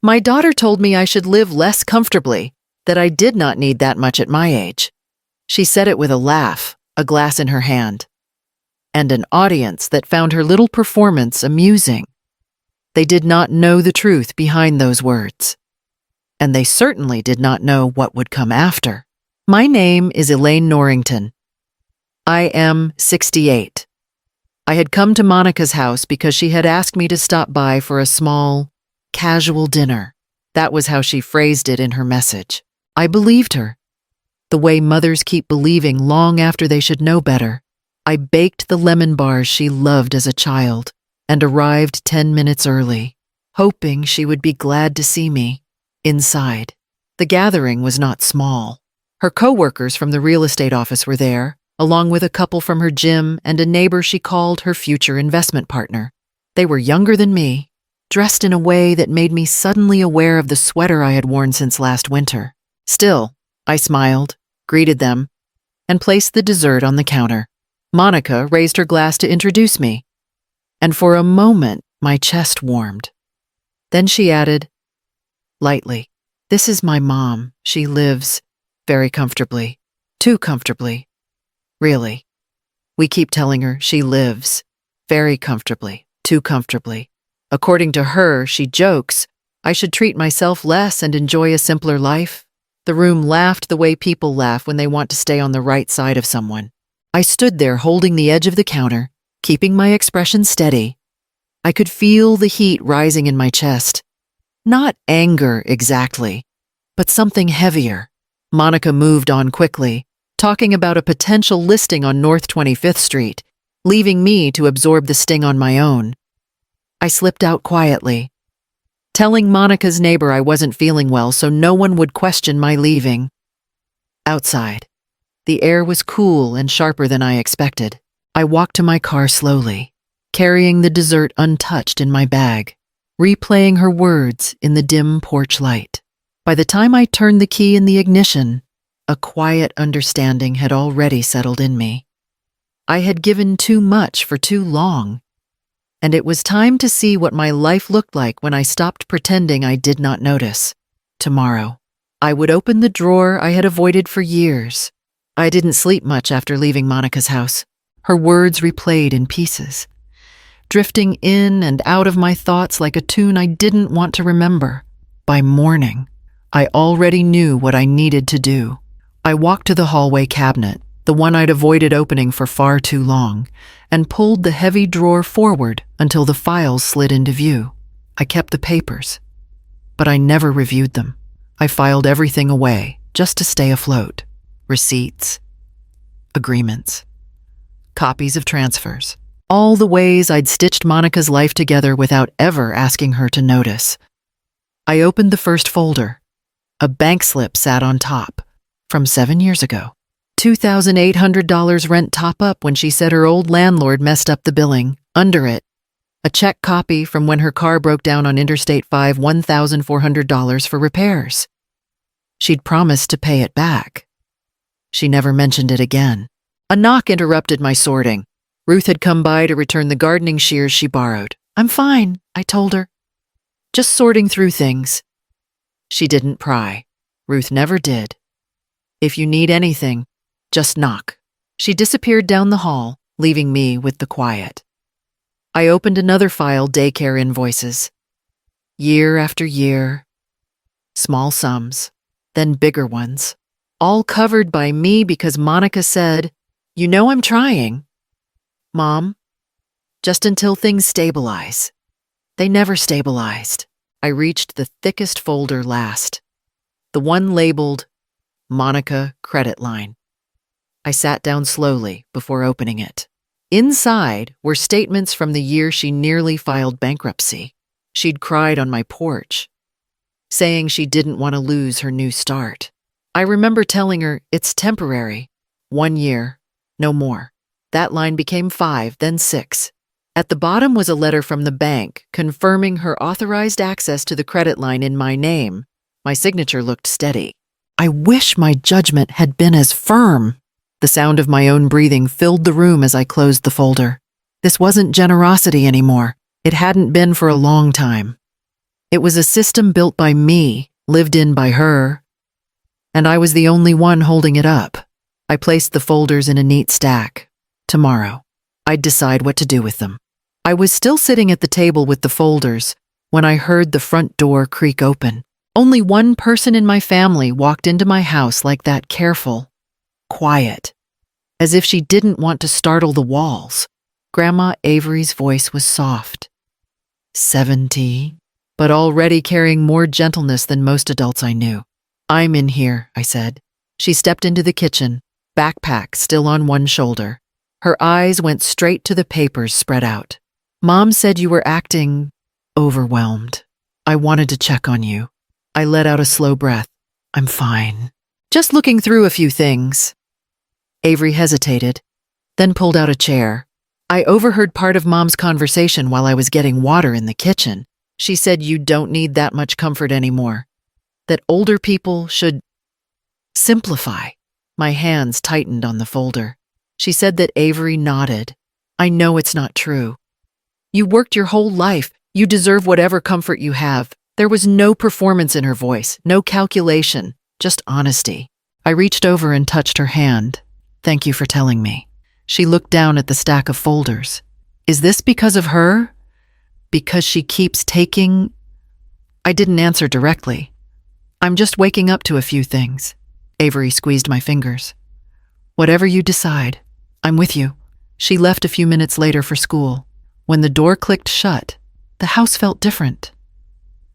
My daughter told me I should live less comfortably, that I did not need that much at my age. She said it with a laugh, a glass in her hand, and an audience that found her little performance amusing. They did not know the truth behind those words, and they certainly did not know what would come after. My name is Elaine Norrington. I am 68. I had come to Monica's house because she had asked me to stop by for a small, casual dinner. That was how she phrased it in her message. I believed her, the way mothers keep believing long after they should know better. I baked the lemon bars she loved as a child and arrived 10 minutes early, hoping she would be glad to see me. Inside, the gathering was not small. Her co-workers from the real estate office were there, along with a couple from her gym and a neighbor she called her future investment partner. They were younger than me, dressed in a way that made me suddenly aware of the sweater I had worn since last winter. Still, I smiled, greeted them, and placed the dessert on the counter. Monica raised her glass to introduce me, and for a moment my chest warmed. Then she added, lightly, "This is my mom. She lives very comfortably. Too comfortably. Really." We keep telling her she lives very comfortably, too comfortably. According to her, she jokes, I should treat myself less and enjoy a simpler life. The room laughed the way people laugh when they want to stay on the right side of someone. I stood there holding the edge of the counter, keeping my expression steady. I could feel the heat rising in my chest. Not anger exactly, but something heavier. Monica moved on quickly, talking about a potential listing on North 25th Street, leaving me to absorb the sting on my own. I slipped out quietly, telling Monica's neighbor I wasn't feeling well so no one would question my leaving. Outside, the air was cool and sharper than I expected. I walked to my car slowly, carrying the dessert untouched in my bag, replaying her words in the dim porch light. By the time I turned the key in the ignition, a quiet understanding had already settled in me. I had given too much for too long, and it was time to see what my life looked like when I stopped pretending I did not notice. Tomorrow, I would open the drawer I had avoided for years. I didn't sleep much after leaving Monica's house. Her words replayed in pieces, drifting in and out of my thoughts like a tune I didn't want to remember. By morning, I already knew what I needed to do. I walked to the hallway cabinet, the one I'd avoided opening for far too long, and pulled the heavy drawer forward until the files slid into view. I kept the papers, but I never reviewed them. I filed everything away just to stay afloat. Receipts, agreements, copies of transfers, all the ways I'd stitched Monica's life together without ever asking her to notice. I opened the first folder. A bank slip sat on top, from 7 years ago. $2,800 rent top-up when she said her old landlord messed up the billing. Under it, a check copy from when her car broke down on Interstate 5, $1,400 for repairs. She'd promised to pay it back. She never mentioned it again. A knock interrupted my sorting. Ruth had come by to return the gardening shears she borrowed. "I'm fine," I told her. "Just sorting through things." She didn't pry. Ruth never did. "If you need anything, just knock." She disappeared down the hall, leaving me with the quiet. I opened another file, daycare invoices. Year after year. Small sums, then bigger ones. All covered by me because Monica said, "You know I'm trying, Mom, just until things stabilize." They never stabilized. I reached the thickest folder last, the one labeled Monica Credit Line. I sat down slowly before opening it. Inside were statements from the year she nearly filed bankruptcy. She'd cried on my porch, saying she didn't want to lose her new start. I remember telling her it's temporary. 1 year, no more. That line became 5, then 6. At the bottom was a letter from the bank confirming her authorized access to the credit line in my name. My signature looked steady. I wish my judgment had been as firm. The sound of my own breathing filled the room as I closed the folder. This wasn't generosity anymore. It hadn't been for a long time. It was a system built by me, lived in by her, and I was the only one holding it up. I placed the folders in a neat stack. Tomorrow, I'd decide what to do with them. I was still sitting at the table with the folders when I heard the front door creak open. Only one person in my family walked into my house like that, careful, quiet, as if she didn't want to startle the walls. Grandma Avery's voice was soft. 70, but already carrying more gentleness than most adults I knew. "I'm in here," I said. She stepped into the kitchen, backpack still on one shoulder. Her eyes went straight to the papers spread out. "Mom said you were acting overwhelmed. I wanted to check on you." I let out a slow breath. "I'm fine. Just looking through a few things." Avery hesitated, then pulled out a chair. I overheard part of Mom's conversation while I was getting water in the kitchen. She said you don't need that much comfort anymore, that older people should simplify. My hands tightened on the folder. She said that Avery nodded. "I know it's not true. You worked your whole life. You deserve whatever comfort you have." There was no performance in her voice, no calculation, just honesty. I reached over and touched her hand. "Thank you for telling me." She looked down at the stack of folders. "Is this because of her? Because she keeps taking—" I didn't answer directly. "I'm just waking up to a few things." Avery squeezed my fingers. "Whatever you decide, I'm with you." She left a few minutes later for school. When the door clicked shut, the house felt different.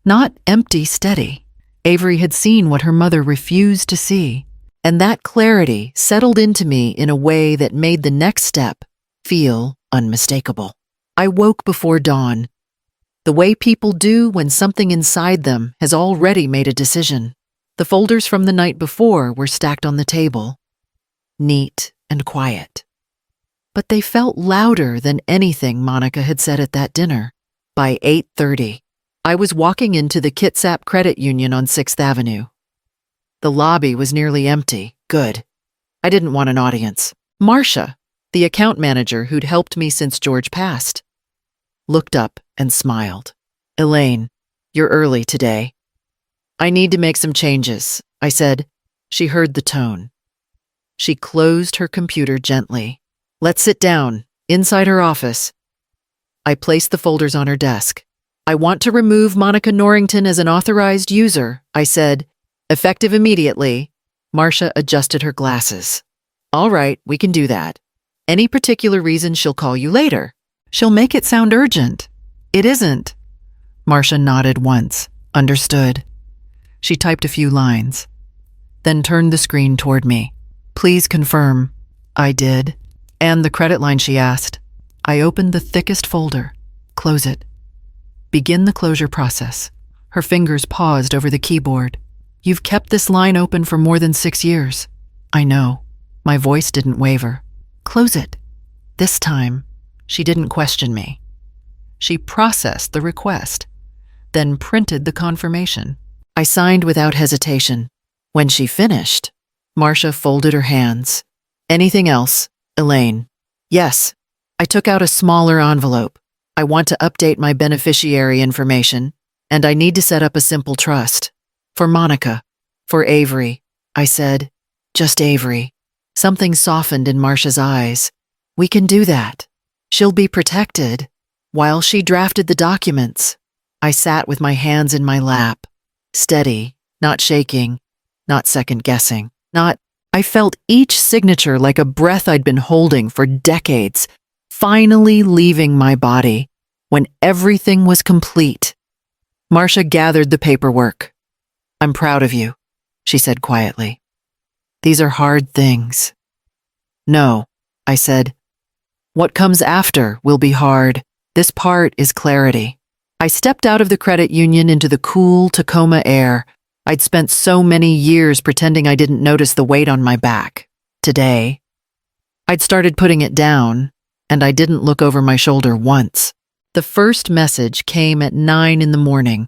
Not empty, steady. Avery had seen what her mother refused to see, and that clarity settled into me in a way that made the next step feel unmistakable. I woke before dawn, the way people do when something inside them has already made a decision. The folders from the night before were stacked on the table, neat and quiet. But they felt louder than anything Monica had said at that dinner. By 8:30, I was walking into the Kitsap Credit Union on 6th Avenue. The lobby was nearly empty. Good. I didn't want an audience. Marcia, the account manager who'd helped me since George passed, looked up and smiled. "Elaine, you're early today." "I need to make some changes," I said. She heard the tone. She closed her computer gently. "Let's sit down," inside her office. I placed the folders on her desk. "I want to remove Monica Norrington as an authorized user," I said, effective immediately. Marcia adjusted her glasses. "All right, we can do that. Any particular reason she'll call you later? She'll make it sound urgent." "It isn't." Marcia nodded once. "Understood." She typed a few lines, then turned the screen toward me. "Please confirm." I did. "And the credit line," she asked. I opened the thickest folder. "Close it." "Begin the closure process." Her fingers paused over the keyboard. "You've kept this line open for more than 6 years." "I know." My voice didn't waver. "Close it." This time, she didn't question me. She processed the request, then printed the confirmation. I signed without hesitation. When she finished, Marcia folded her hands. "Anything else, Elaine?" "Yes." I took out a smaller envelope. "I want to update my beneficiary information, and I need to set up a simple trust. For Monica. For Avery." I said, "Just Avery." Something softened in Marcia's eyes. "We can do that. She'll be protected." While she drafted the documents, I sat with my hands in my lap, steady, not shaking, not second-guessing, not— I felt each signature like a breath I'd been holding for decades, finally leaving my body when everything was complete. Marcia gathered the paperwork. "I'm proud of you," she said quietly. "These are hard things." "No," I said. "What comes after will be hard. This part is clarity." I stepped out of the credit union into the cool Tacoma air. I'd spent so many years pretending I didn't notice the weight on my back. Today, I'd started putting it down, and I didn't look over my shoulder once. The first message came at 9 in the morning,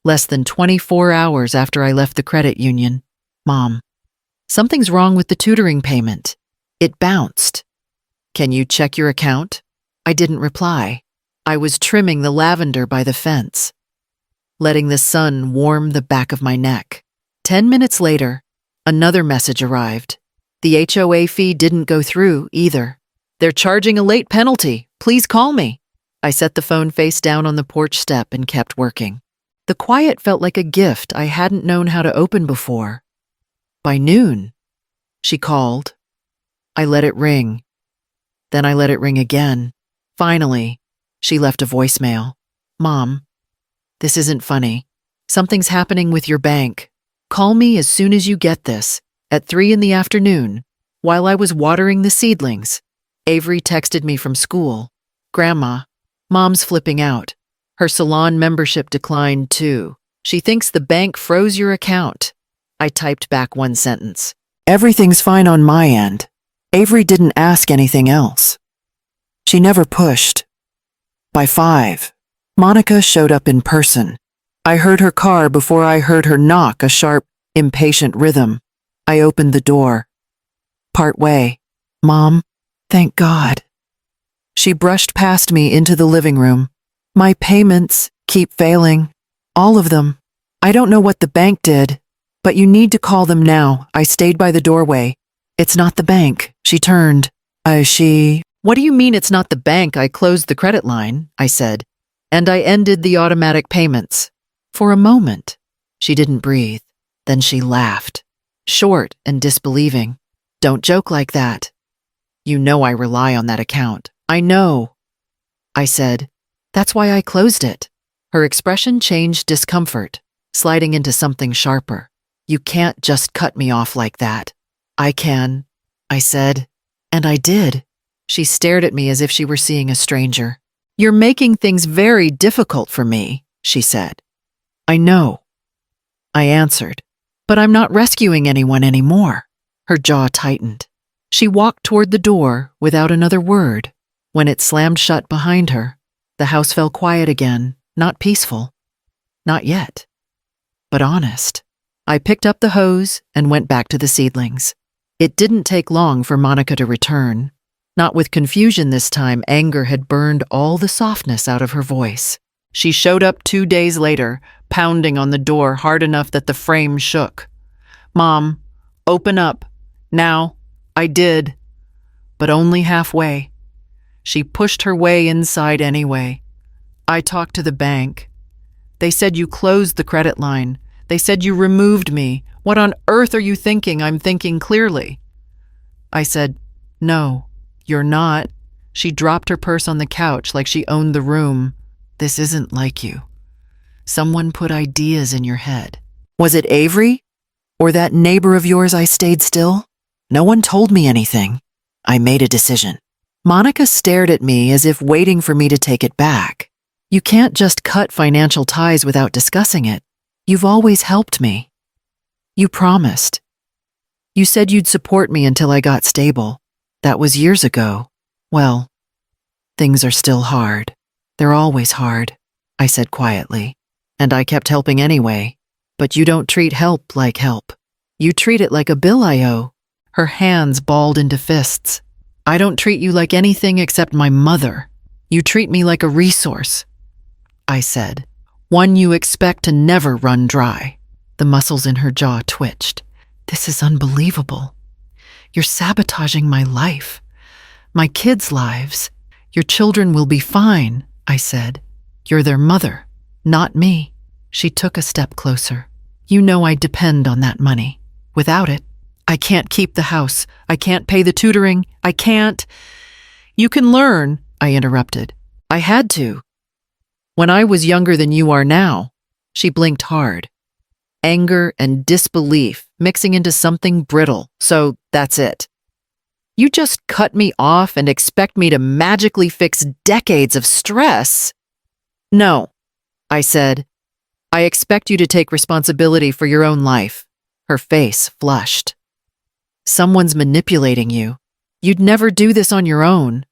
less than 24 hours after I left the credit union. "Mom, something's wrong with the tutoring payment. It bounced. Can you check your account?" I didn't reply. I was trimming the lavender by the fence. letting the sun warm the back of my neck. 10 minutes later, another message arrived. The HOA fee didn't go through either. They're charging a late penalty. Please call me. I set the phone face down on the porch step and kept working. The quiet felt like a gift I hadn't known how to open before. By noon, she called. I let it ring. Then I let it ring again. Finally, she left a voicemail. Mom, this isn't funny. Something's happening with your bank. Call me as soon as you get this, at 3 p.m, while I was watering the seedlings. Avery texted me from school. Grandma, Mom's flipping out. Her salon membership declined too. She thinks the bank froze your account. I typed back one sentence. Everything's fine on my end. Avery didn't ask anything else. She never pushed. By 5, Monica showed up in person. I heard her car before I heard her knock, a sharp, impatient rhythm. I opened the door. Partway, Mom, thank God. She brushed past me into the living room. My payments keep failing. All of them. I don't know what the bank did, but you need to call them now. I stayed by the doorway. It's not the bank. She turned. What do you mean it's not the bank? I closed the credit line, I said, and I ended the automatic payments. For a moment, she didn't breathe. Then she laughed, short and disbelieving. Don't joke like that. You know I rely on that account. I know, I said. That's why I closed it. Her expression changed discomfort, sliding into something sharper. You can't just cut me off like that. I can, I said, and I did. She stared at me as if she were seeing a stranger. You're making things very difficult for me, she said. I know, I answered, but I'm not rescuing anyone anymore. Her jaw tightened. She walked toward the door without another word. When it slammed shut behind her, the house fell quiet again, not peaceful. Not yet, but honest. I picked up the hose and went back to the seedlings. It didn't take long for Monica to return. Not with confusion this time, anger had burned all the softness out of her voice. She showed up 2 days later, pounding on the door hard enough that the frame shook. Mom, open up. Now. I did. But only halfway. She pushed her way inside anyway. I talked to the bank. They said you closed the credit line. They said you removed me. What on earth are you thinking? I'm thinking clearly. I said, no, you're not. She dropped her purse on the couch like she owned the room. This isn't like you. Someone put ideas in your head. Was it Avery? Or that neighbor of yours I stayed still? No one told me anything. I made a decision. Monica stared at me as if waiting for me to take it back. You can't just cut financial ties without discussing it. You've always helped me. You promised. You said you'd support me until I got stable. That was years ago. Well, things are still hard. They're always hard, I said quietly. And I kept helping anyway. But you don't treat help like help. You treat it like a bill I owe. Her hands balled into fists. I don't treat you like anything except my mother. You treat me like a resource, I said. One you expect to never run dry. The muscles in her jaw twitched. This is unbelievable. You're sabotaging my life. My kids' lives. Your children will be fine, I said. You're their mother, not me. She took a step closer. You know I depend on that money. Without it, I can't keep the house. I can't pay the tutoring. I can't. You can learn, I interrupted. I had to. When I was younger than you are now. She blinked hard. Anger and disbelief mixing into something brittle. So that's it. You just cut me off and expect me to magically fix decades of stress? No, I said. I expect you to take responsibility for your own life. Her face flushed. Someone's manipulating you. You'd never do this on your own.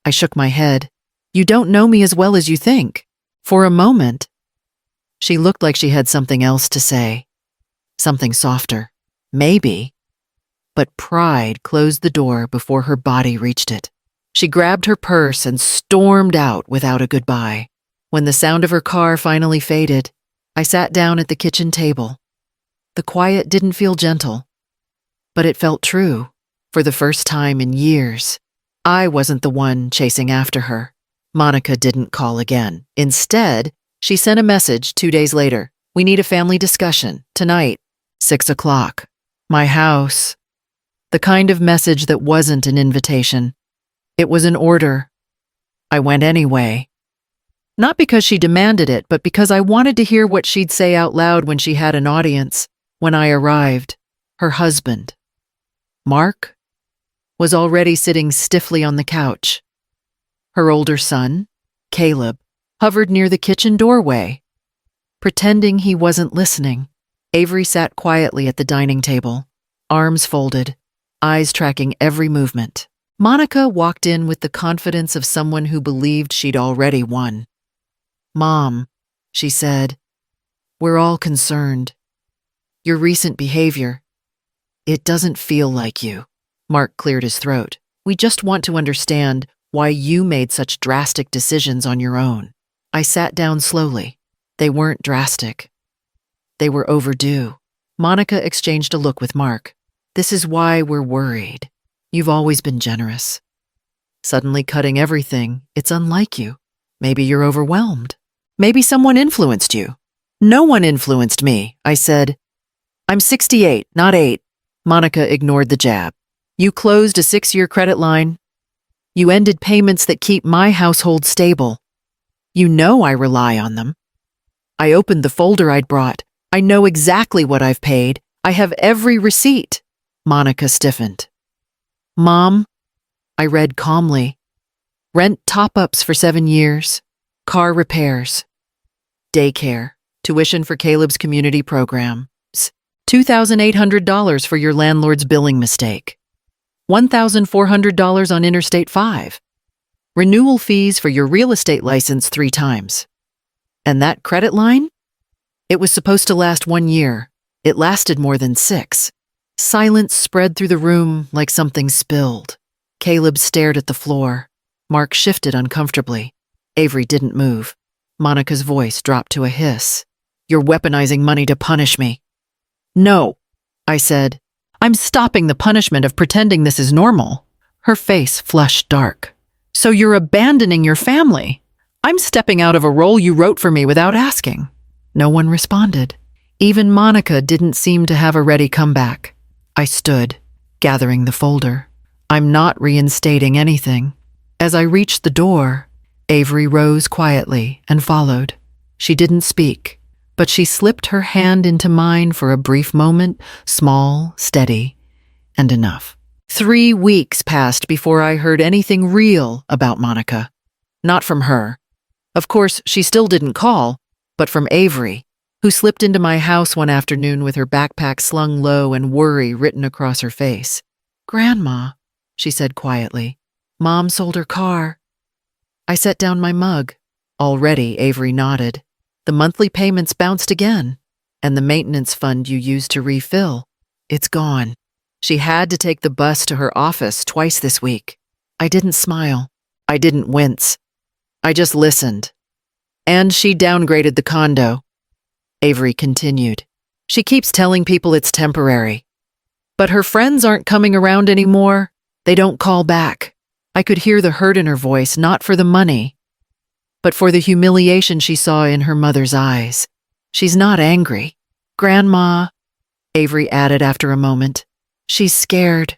I shook my head. You don't know me as well as you think. For a moment, she looked like she had something else to say. Something softer. Maybe. But pride closed the door before her body reached it. She grabbed her purse and stormed out without a goodbye. When the sound of her car finally faded, I sat down at the kitchen table. The quiet didn't feel gentle, but it felt true. For the first time in years, I wasn't the one chasing after her. Monica didn't call again. Instead, she sent a message 2 days later. We need a family discussion, tonight, 6 o'clock. My house. The kind of message that wasn't an invitation. It was an order. I went anyway. Not because she demanded it, but because I wanted to hear what she'd say out loud when she had an audience. When I arrived, her husband, Mark, was already sitting stiffly on the couch. Her older son, Caleb, hovered near the kitchen doorway. Pretending he wasn't listening, Avery sat quietly at the dining table, arms folded, eyes tracking every movement. Monica walked in with the confidence of someone who believed she'd already won. "Mom," she said, "we're all concerned. Your recent behavior, it doesn't feel like you." Mark cleared his throat. "We just want to understand why you made such drastic decisions on your own." I sat down slowly. They weren't drastic. They were overdue. Monica exchanged a look with Mark. "This is why we're worried. You've always been generous. Suddenly cutting everything, it's unlike you. Maybe you're overwhelmed. Maybe someone influenced you." "No one influenced me," I said. "I'm 68, not 8. Monica ignored the jab. "You closed a 6-year credit line. You ended payments that keep my household stable. You know I rely on them." I opened the folder I'd brought. "I know exactly what I've paid. I have every receipt." Monica stiffened. "Mom," I read calmly, "rent top-ups for 7 years, car repairs, daycare, tuition for Caleb's community programs, $2,800 for your landlord's billing mistake, $1,400 on Interstate 5, renewal fees for your real estate license 3 times. And that credit line? It was supposed to last 1 year. It lasted more than 6. Silence spread through the room like something spilled. Caleb stared at the floor. Mark shifted uncomfortably. Avery didn't move. Monica's voice dropped to a hiss. "You're weaponizing money to punish me." "No," I said. "I'm stopping the punishment of pretending this is normal." Her face flushed dark. "So you're abandoning your family? I'm stepping out of a role you wrote for me without asking." No one responded. Even Monica didn't seem to have a ready comeback. I stood, gathering the folder. "I'm not reinstating anything." As I reached the door, Avery rose quietly and followed. She didn't speak, but she slipped her hand into mine for a brief moment, small, steady, and enough. 3 weeks passed before I heard anything real about Monica. Not from her. Of course, she still didn't call, but from Avery, who slipped into my house one afternoon with her backpack slung low and worry written across her face. "Grandma," she said quietly, "Mom sold her car." I set down my mug. Already, Avery nodded. "The monthly payments bounced again, and the maintenance fund you used to refill, it's gone. She had to take the bus to her office twice this week." I didn't smile. I didn't wince. I just listened. "And she downgraded the condo," Avery continued. "She keeps telling people it's temporary. But her friends aren't coming around anymore. They don't call back." I could hear the hurt in her voice, not for the money, but for the humiliation she saw in her mother's eyes. "She's not angry. Grandma," Avery added after a moment, "she's scared.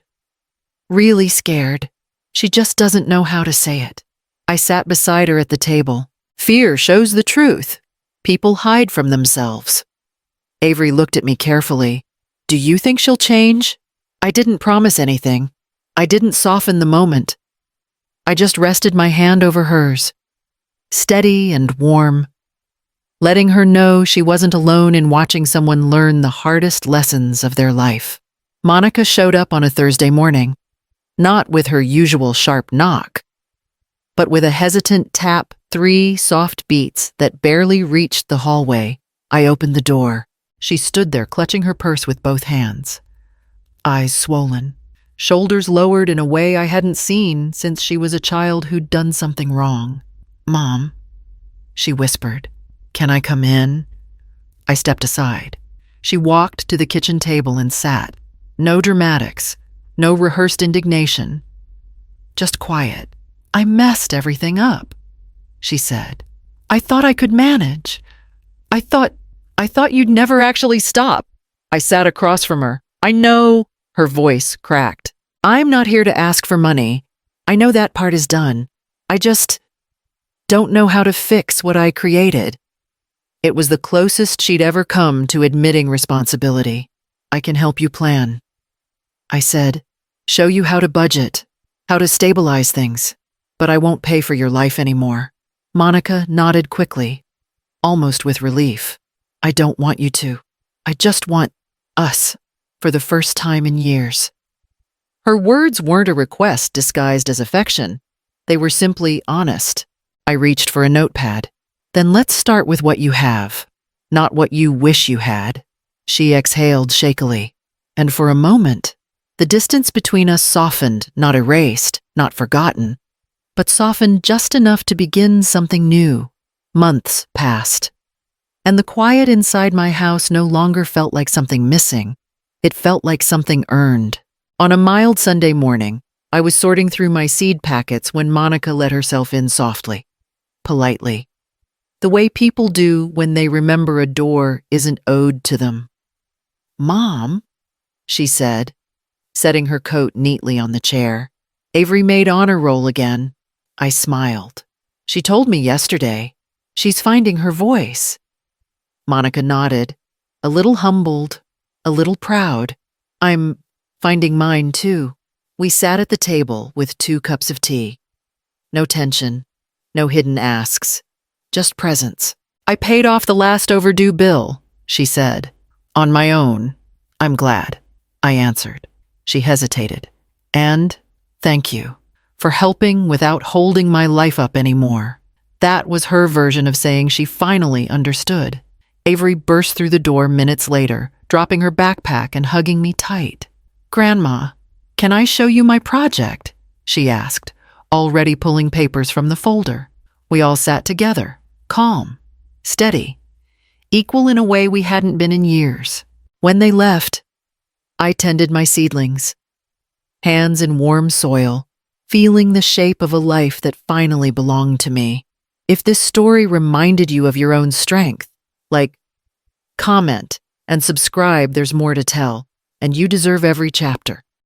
Really scared. She just doesn't know how to say it." I sat beside her at the table. "Fear shows the truth. People hide from themselves." Avery looked at me carefully. "Do you think she'll change?" I didn't promise anything. I didn't soften the moment. I just rested my hand over hers, steady and warm, letting her know she wasn't alone in watching someone learn the hardest lessons of their life. Monica showed up on a Thursday morning, not with her usual sharp knock, but with a hesitant tap, 3 soft beats that barely reached the hallway. I opened the door. She stood there clutching her purse with both hands, eyes swollen, shoulders lowered in a way I hadn't seen since she was a child who'd done something wrong. "Mom," she whispered. "Can I come in?" I stepped aside. She walked to the kitchen table and sat. No dramatics, no rehearsed indignation, just quiet. "I messed everything up," she said. "I thought I could manage. I thought you'd never actually stop." I sat across from her. "I know," her voice cracked. "I'm not here to ask for money. I know that part is done. I just don't know how to fix what I created." It was the closest she'd ever come to admitting responsibility. "I can help you plan," I said. "Show you how to budget, how to stabilize things, but I won't pay for your life anymore." Monica nodded quickly, almost with relief. "I don't want you to. I just want us, for the first time in years." Her words weren't a request disguised as affection. They were simply honest. I reached for a notepad. "Then let's start with what you have, not what you wish you had." She exhaled shakily, and for a moment, the distance between us softened, not erased, not forgotten, but softened just enough to begin something new. Months passed, and the quiet inside my house no longer felt like something missing. It felt like something earned. On a mild Sunday morning, I was sorting through my seed packets when Monica let herself in softly, politely, the way people do when they remember a door isn't owed to them. "Mom," she said, setting her coat neatly on the chair. "Avery made honor roll again." I smiled. "She told me yesterday. She's finding her voice." Monica nodded, a little humbled, a little proud. "I'm finding mine too." We sat at the table with 2 cups of tea. No tension, no hidden asks, just presence. "I paid off the last overdue bill," she said. "On my own." "I'm glad," I answered. She hesitated. "And thank you for helping without holding my life up anymore." That was her version of saying she finally understood. Avery burst through the door minutes later, dropping her backpack and hugging me tight. "Grandma, can I show you my project?" she asked, already pulling papers from the folder. We all sat together, calm, steady, equal in a way we hadn't been in years. When they left, I tended my seedlings, hands in warm soil, feeling the shape of a life that finally belonged to me. If this story reminded you of your own strength, like, comment and subscribe, there's more to tell, and you deserve every chapter.